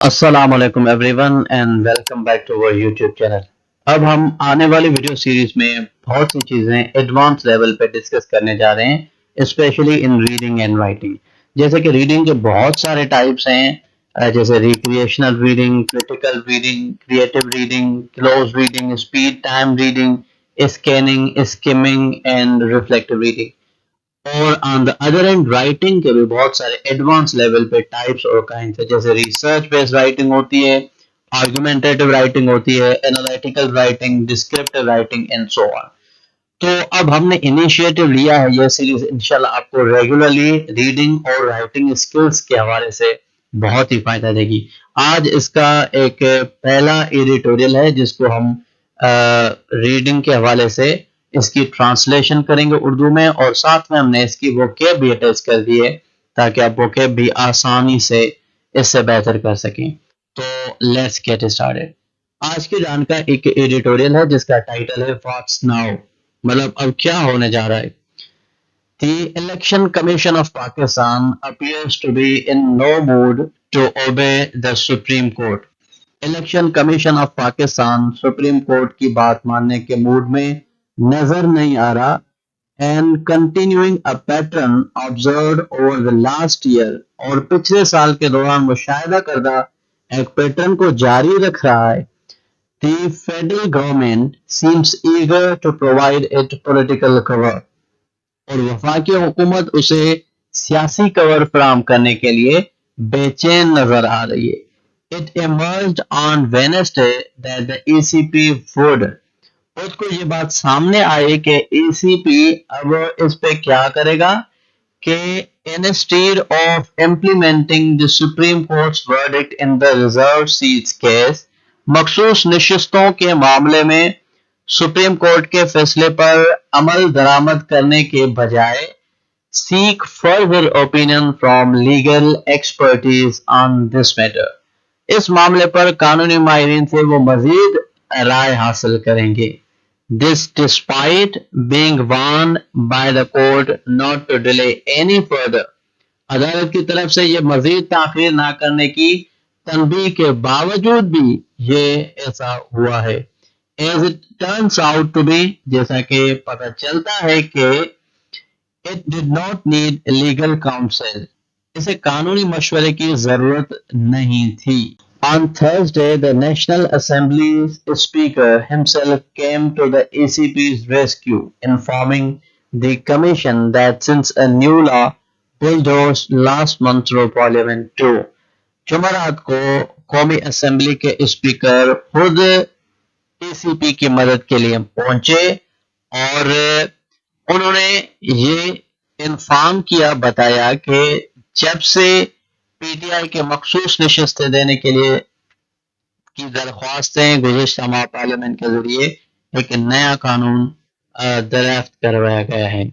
अस्सलाम वालेकुम everyone and welcome back to our YouTube channel. अब हम आने वाली वीडियो सीरीज में बहुत सी चीज़ें एडवांस लेवल पे डिस्कस करने जा रहे हैं, specially in reading and writing. जैसे कि रीडिंग के बहुत सारे टाइप्स हैं, जैसे recreational reading, critical reading, creative reading, close reading, speed time reading, scanning, skimming and reflective reading. और on the other end writing के भी बहुत सारे एडवांस लेवल पे टाइप्स और काइंड है, जैसे रिसर्च बेस्ड राइटिंग होती है, आर्गुमेंटेटिव राइटिंग होती है, analytical writing, descriptive writing and so on. तो अब हमने इनिशिएटिव लिया है यह सीरीज इंशाल्लाह आपको रेगुलरली रीडिंग और राइटिंग स्किल्स के हवाले से बहुत ही फायदा देगी। आज इसका एक पहला एडिटोरियल है जिसको हम रीडिंग के हवाले से इसकी ट्रांसलेशन करेंगे उर्दू में, और साथ में हमने इसकी वोकेब भी अटैच कर दी है ताकि आप वोकेब भी आसानी से इससे बेहतर कर सकें। तो लेट्स गेट स्टार्टेड। आज के जान का एक एडिटोरियल है जिसका टाइटल है व्हाट्स नाउ, मतलब अब क्या होने जा रहा है। The Election Commission of Pakistan appears to be in no mood to obey the Supreme Court. Election commission of Pakistan supreme court की बात मानने के मूड में नजर नहीं आ रहा, and continuing a pattern observed over the last year, और पिछले साल के दौरान मुशाहिदा करदा एक पैटर्न को जारी रख रहा है। The federal government seems eager to provide it political cover, और वफाकी हुकूमत उसे सियासी कवर फराम करने के लिए बेचैन नजर आ रही है। It emerged on Wednesday that the ECP would, उसको ये बात सामने आई कि ECP अब इस पे क्या करेगा कि instead of implementing the Supreme Court's verdict in the reserved seats case, मखसूस नशिस्तों के मामले में सुप्रीम कोर्ट के फैसले पर अमल दरामद करने के बजाय seek further opinion from legal expertise on this matter, इस मामले पर कानूनी माहिरीन से वो मजीद राय हासिल करेंगे। This despite being warned by the court not to delay any further, अदालत की तरफ से ये मजीद ताखीर ना करने की तनबीह के बावजूद भी ये ऐसा हुआ है। As it turns out to be, जैसा कि पता चलता है कि it did not need legal counsel, इसे कानूनी मशवरे की जरूरत नहीं थी। On Thursday, the National Assembly's Speaker himself came to the ACP's rescue, informing the Commission that since a new law bulldozed last month through Parliament too, जुमरात को कौमी assembly के स्पीकर खुद ACP की मदद के लिए पहुंचे और उन्होंने ये इन्फॉर्म किया, बताया कि जब से पीटीआई के मखसूस नशस्तें देने के लिए की दरख्वास्तें गुज़िश्ता माह पार्लियामेंट के जरिए एक नया कानून दरियाफ्त करवाया गया है।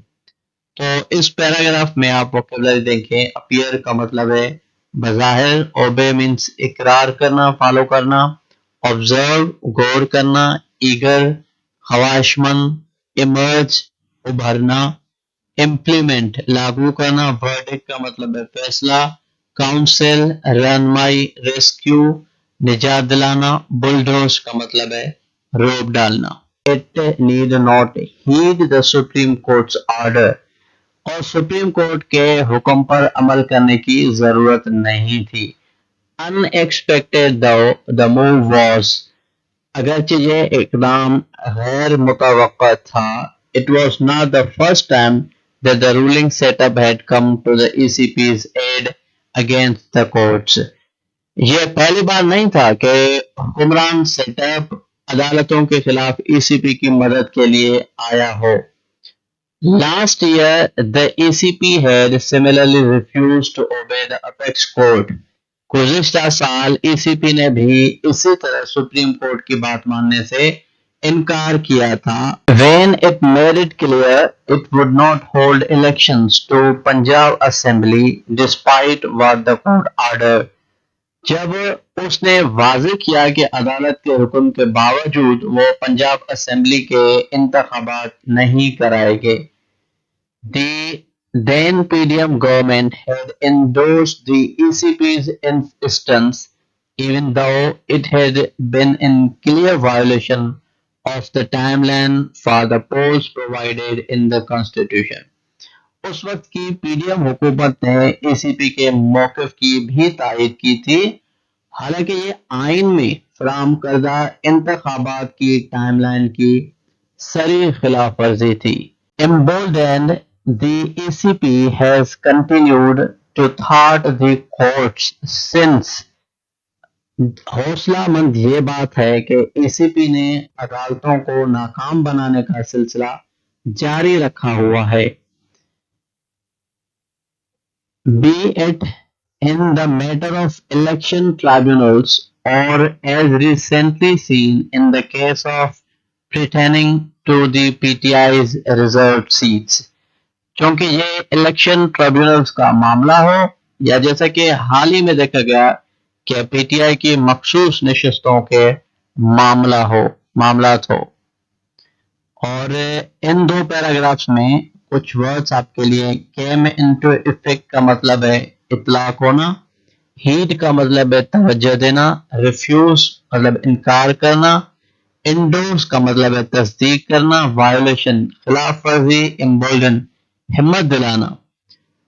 तो इस पैराग्राफ में आप वोकैबुलरी देखें। अपीयर का मतलब है बज़ाहिर, ओबे मीन्स इकरार करना, फॉलो करना, ऑब्जर्व गौर करना, ईगर ख्वाहिशमंद, इमर्ज उभरना, इम्प्लीमेंट लागू करना, वर्डिक्ट का मतलब है फैसला, काउंसिल रहनुमाई, रेस्क्यू निजात दिलाना, बुलडोज का मतलब है रोक डालना। It need not heed the supreme court's order, और सुप्रीम कोर्ट के हुक्म पर अमल करने की जरूरत नहीं थी। अनएक्सपेक्टेड द मूव वाज, अगरचे ये इकदाम गैर मुतवक्का था, it was not the first time that the ruling setup had come to the ECP's aid against the courts. ये पहली बार नहीं था कि हुक्मरान सेटअप अदालतों के खिलाफ ECP की मदद के लिए आया हो। Last year, the ECP had similarly refused to obey the apex court. गुज़िश्ता साल ECP ने भी इसी तरह सुप्रीम कोर्ट की बात मानने से इनकार किया था। When it made it clear it would not hold elections to Punjab Assembly despite what the court ordered, जब उसने वाज़ेह किया कि अदालत के हुक्म के बावजूद वो पंजाब असेंबली के इंतखाबात नहीं कराएंगे। The then PDM government had endorsed the ECP's instance even though it had been in clear violation of the timeline for the polls provided in the Constitution. उस वक्त की पीडीएम हुकूमत ने एसीपी के मौक़िफ़ की भी तायद की थी, हालांकि ये आइन में फराहम करदा इंतखाबात की टाइमलाइन की सरी खिलाफ वर्जी थी. Emboldened, the ECP has continued to thwart the courts since. हौसलामंद ये बात है कि एसीपी ने अदालतों को नाकाम बनाने का सिलसिला जारी रखा हुआ है. Be it in the matter of election tribunals or as recently seen in the case of pertaining to the PTI's reserved seats. क्योंकि ये इलेक्शन ट्रिब्यूनल्स का मामला हो या जैसा कि हाल ही में देखा गया कि पीटीआई की मखसूस नशिस्तों के मामलात हो. और इन दो पैराग्राफ्स में कुछ वर्ड्स आपके लिए. केम इनटू इफेक्ट का मतलब है इतलाक होना, हीड का मतलब है तवज्जो देना, रिफ्यूज मतलब इनकार करना, इंडोर्स का मतलब है तस्दीक करना, वायोलेशन खिलाफ वर्जी, एम्बोल्डन हिम्मत दिलाना,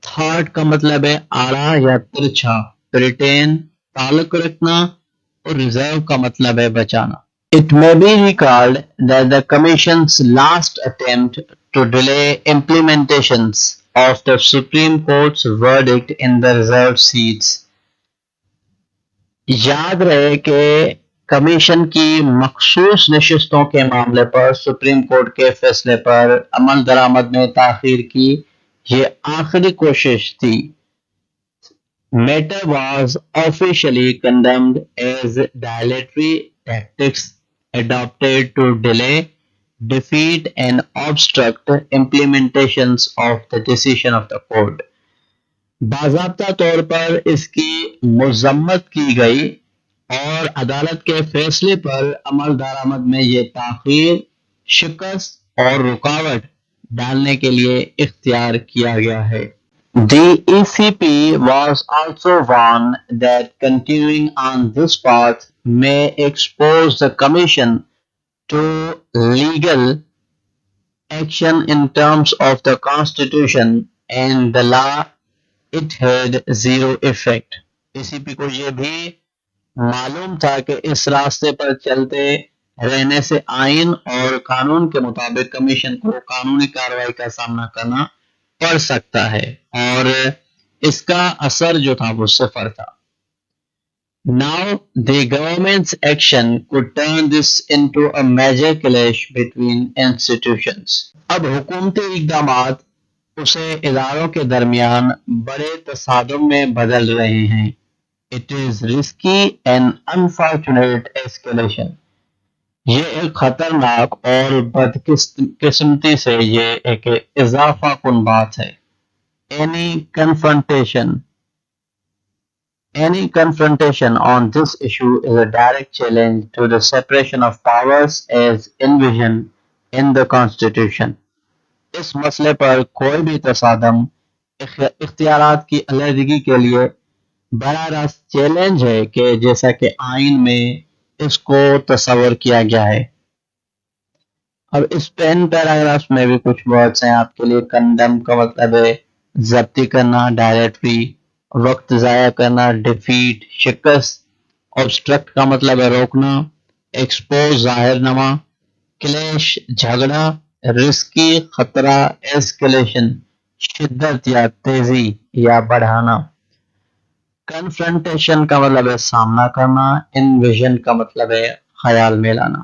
थॉट का मतलब है आड़ा या तिरछा, रिटेन ताल्लुक रखना, और रिजर्व का मतलब है बचाना. It may be recalled that the Commission's last attempt to delay implementations of the Supreme Court's verdict in the reserved seats. याद रहे कि कमीशन की मखसूस नशिस्तों के मामले पर सुप्रीम कोर्ट के फैसले पर अमल दरामद में ताखीर की ये आखिरी कोशिश थी. Matter was officially condemned as dilatory tactics adopted to delay, defeat and obstruct implementations of the decision of the court. बाज़ाब्ता तौर पर इसकी मज़म्मत की गई और अदालत के फैसले पर अमल दरामद में ये ताख़ीर, शिकस्त और रुकावट डालने के लिए इख्तियार किया गया है. The ECP was also warned that continuing on this path may expose the Commission to legal action in terms of the Constitution and the law. It had zero effect. ECP को ये भी मालूम था कि इस रास्ते पर चलते रहने से आइन और कानून के मुताबिक कमीशन को कानूनी कार्रवाई का सामना करना पड़ सकता है और इसका असर जो था वो सिफर था. Now the government's action could turn this into a major clash between institutions. अब हुकूमती इक़दामात उसे इदारों के दरमियान बड़े तसादुम में बदल रहे हैं. It is risky and unfortunate escalation. ये एक खतरनाक और बदकिस्मती से ये एक इजाफा कुन बात है. Any confrontation on this issue is a direct challenge to the separation of powers as envisioned in the Constitution. इस मसले पर कोई भी तसादम इख्तियारात की अलहदगी के लिए बड़ा रास्त चैलेंज है कि जैसा कि आइन में इसको तस्वर किया गया है. अब इस पेन पैराग्राफ में भी कुछ वर्ड्स हैं आपके लिए. कंडेम का मतलब है जब्ती करना, डायरेक्टरी, वक्त ज़ाया करना, डिफीट शिकस्त, ऑब्स्ट्रक्ट का मतलब है रोकना, एक्सपोज जाहिरनामा, क्लैश झगड़ा, रिस्की खतरा, एस्केलेशन शिद्दत या तेजी या बढ़ाना. कन्फ्रंटेशन का मतलब है सामना करना, इन्विजन का मतलब है ख्याल में लाना.